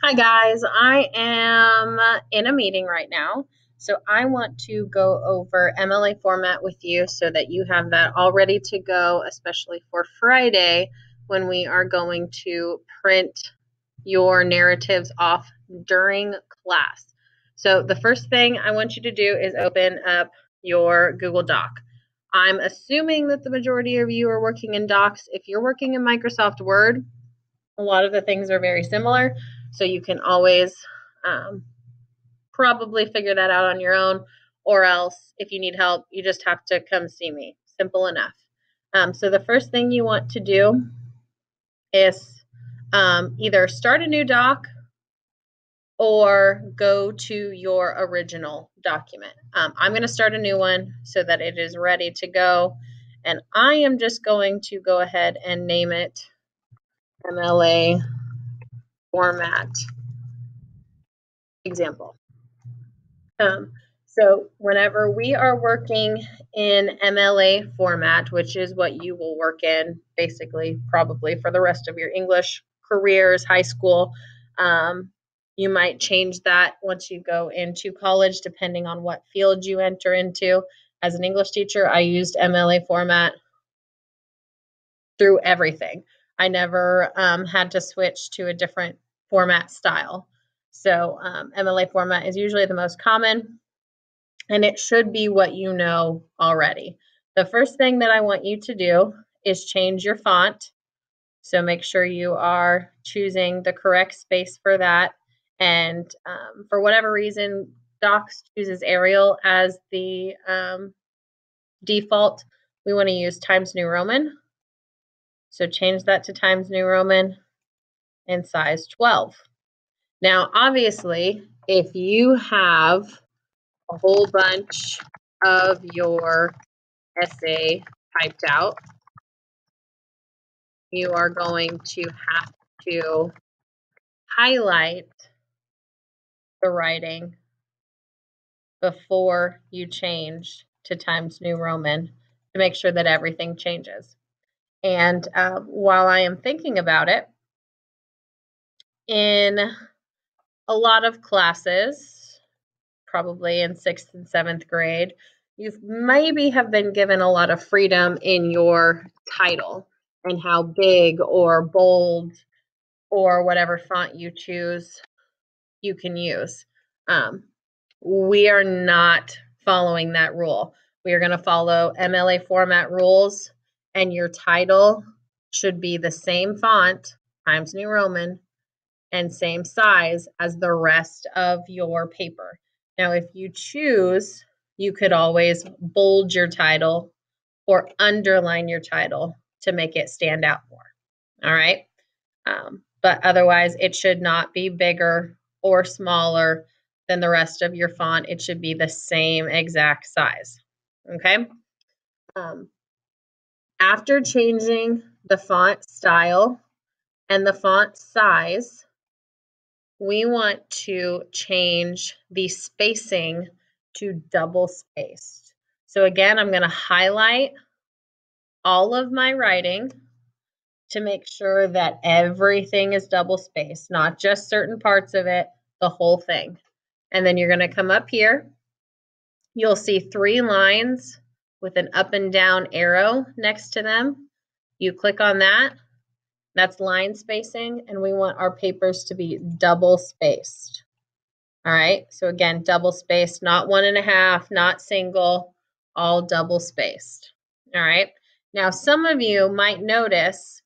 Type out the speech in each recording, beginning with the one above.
Hi guys, I am in a meeting right now. So I want to go over MLA format with you so that you have that all ready to go, especially for Friday when we are going to print your narratives off during class. So the first thing I want you to do is open up your Google Doc. I'm assuming that the majority of you are working in Docs. If you're working in Microsoft Word, a lot of the things are very similar, so you can always probably figure that out on your own, or else if you need help, you just have to come see me. Simple enough. So the first thing you want to do is either start a new doc or go to your original document. I'm going to start a new one so that it is ready to go, and I am just going to go ahead and name it MLA format example. So whenever we are working in MLA format, which is what you will work in basically probably for the rest of your English careers, high school, you might change that once you go into college, depending on what field you enter into. As an English teacher, I used MLA format through everything. I never had to switch to a different format style. So MLA format is usually the most common, and it should be what you know already. The first thing that I want you to do is change your font. So make sure you are choosing the correct space for that. And for whatever reason, Docs chooses Arial as the default. We want to use Times New Roman. So change that to Times New Roman and size 12. Now, obviously, if you have a whole bunch of your essay typed out, you are going to have to highlight the writing before you change to Times New Roman to make sure that everything changes. And while I am thinking about it, in a lot of classes, probably in 6th and 7th grade, you maybe have been given a lot of freedom in your title and how big or bold or whatever font you choose you can use. We are not following that rule. We are going to follow MLA format rules, and your title should be the same font, Times New Roman, and same size as the rest of your paper. Now, if you choose, you could always bold your title or underline your title to make it stand out more. All right. But otherwise, it should not be bigger or smaller than the rest of your font. It should be the same exact size. Okay. After changing the font style and the font size, we want to change the spacing to double spaced. So again, I'm going to highlight all of my writing to make sure that everything is double spaced, not just certain parts of it, the whole thing. And then you're going to come up here. You'll see 3 lines with an up and down arrow next to them. You click on that. That's line spacing, and we want our papers to be double spaced. All right, so again, double spaced, not 1.5, not single, all double spaced. All right, now some of you might notice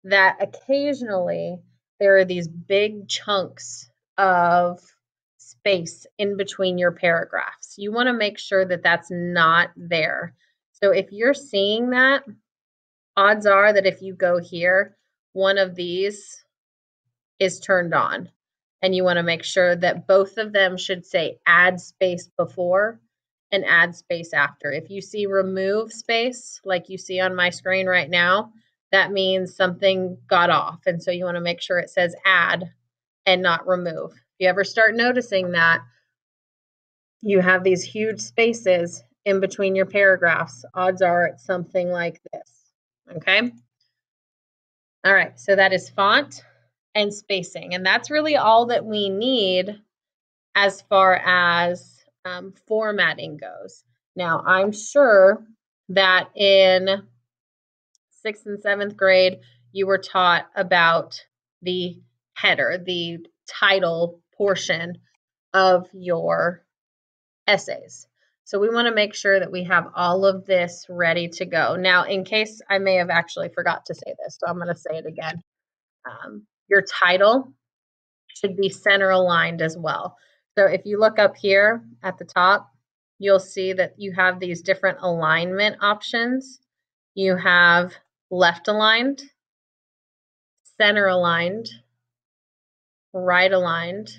that occasionally there are these big chunks of space in between your paragraphs. You want to make sure that that's not there. So if you're seeing that, odds are that if you go here, one of these is turned on. And you want to make sure that both of them should say add space before and add space after. If you see remove space, like you see on my screen right now, that means something got off. And so you want to make sure it says add and not remove. If you ever start noticing that you have these huge spaces in between your paragraphs, odds are it's something like this. Okay. All right. So that is font. and spacing. And that's really all that we need as far as formatting goes. Now, I'm sure that in 6th and 7th grade, you were taught about the header, the title portion of your essays. So we want to make sure that we have all of this ready to go. Now, in case I may have actually forgot to say this, so I'm going to say it again. Your title should be center aligned as well. So if you look up here at the top, you'll see that you have these different alignment options. You have left aligned, center aligned, right aligned,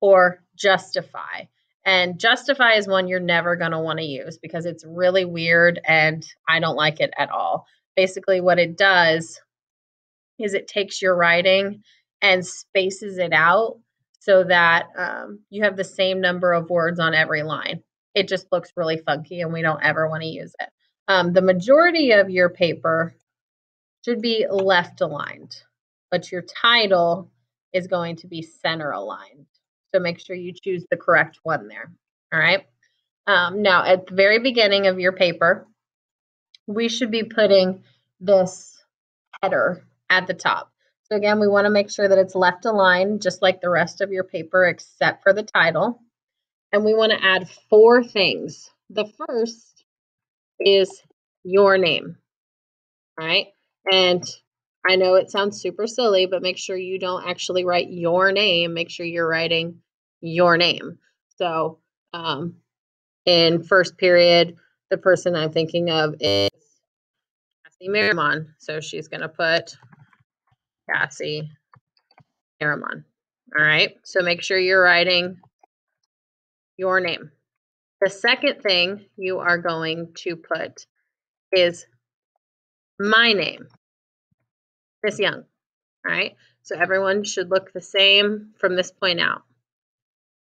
or justify. And justify is one you're never going to want to use because it's really weird and I don't like it at all. Basically, what it does is it takes your writing and spaces it out so that you have the same number of words on every line. It just looks really funky and we don't ever want to use it. The majority of your paper should be left aligned, but your title is going to be center aligned. So make sure you choose the correct one there. All right. Now, at the very beginning of your paper, we should be putting this header at the top. So again, we want to make sure that it's left aligned, just like the rest of your paper, except for the title. And we want to add 4 things. The first is your name. All right. And I know it sounds super silly, but make sure you don't actually write your name. Make sure you're writing your name. So in first period, the person I'm thinking of is Cassie Merrimon. So she's going to put Cassie Merrimon. All right. So make sure you're writing your name. The second thing you are going to put is my name, Miss Young. All right. So everyone should look the same from this point out.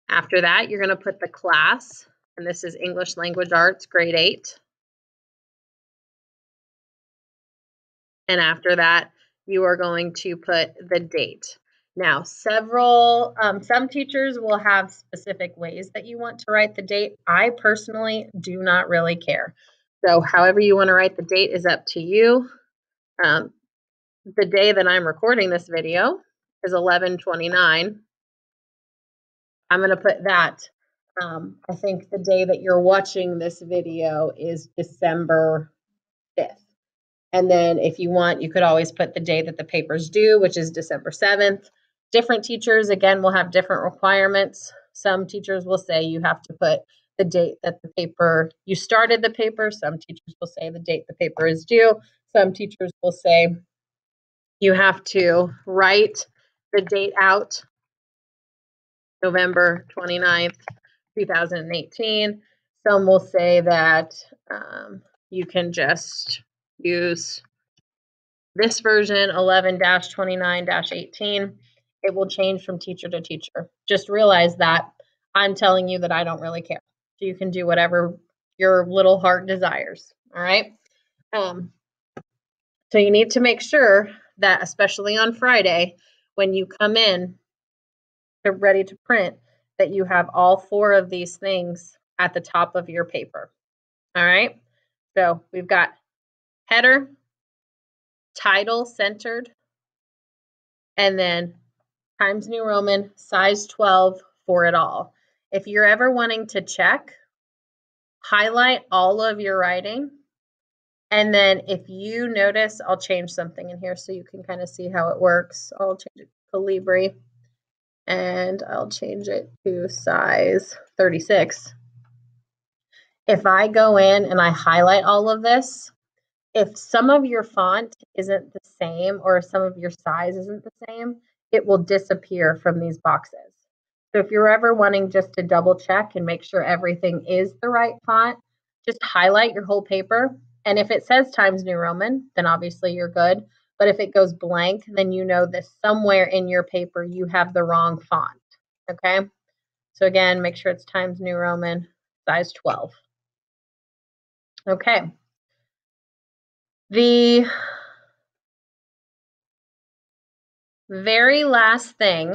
After that, you're going to put the class, and this is English Language Arts, grade 8. And after that, you are going to put the date. Now, some teachers will have specific ways that you want to write the date. I personally do not really care. So however you want to write the date is up to you. The day that I'm recording this video is 11/29. I'm going to put that. I think the day that you're watching this video is December 5th. And then if you want, you could always put the day that the paper's due, which is December 7th. Different teachers, again, will have different requirements. Some teachers will say you have to put the date that you started the paper. Some teachers will say the date the paper is due. Some teachers will say you have to write the date out November 29th, 2018. Some will say that you can just use this version, 11-29-18. It will change from teacher to teacher. Just realize that I'm telling you that I don't really care. So you can do whatever your little heart desires. All right. So you need to make sure that, especially on Friday, when you come in ready to print, that you have all 4 of these things at the top of your paper. All right. So we've got header, title centered, and then Times New Roman, size 12 for it all. If you're ever wanting to check, highlight all of your writing. And then if you notice, I'll change something in here so you can kind of see how it works. I'll change it to Calibri and I'll change it to size 36. If I go in and I highlight all of this, if some of your font isn't the same or some of your size isn't the same, it will disappear from these boxes. So if you're ever wanting just to double check and make sure everything is the right font, just highlight your whole paper. And if it says Times New Roman, then obviously you're good. But if it goes blank, then you know that somewhere in your paper you have the wrong font. Okay? So again, make sure it's Times New Roman, size 12. Okay. The very last thing